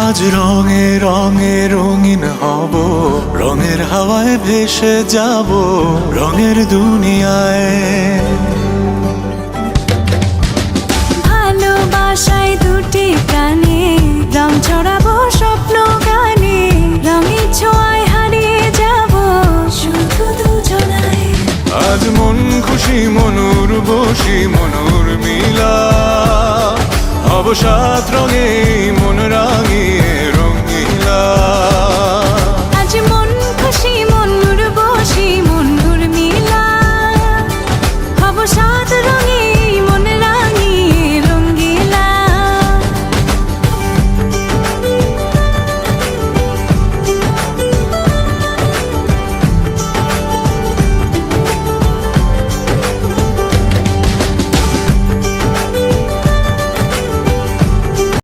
আজ রঙে রঙে রঙিন হব, রঙের হাওয়ায় ভেসে যাব রঙের দুনিয়ায়। ভালোবাসায় দুটি প্রাণে রং ছড়াবো স্বপ্ন গানে, রঙের ছোঁয়ায় হারিয়ে যাব শুধু দুজনায়। আজ মন খুশি মনুর বসি মনুর মিলা, অবসাদ রঙে মন রাঙিয়ে রঙিলা।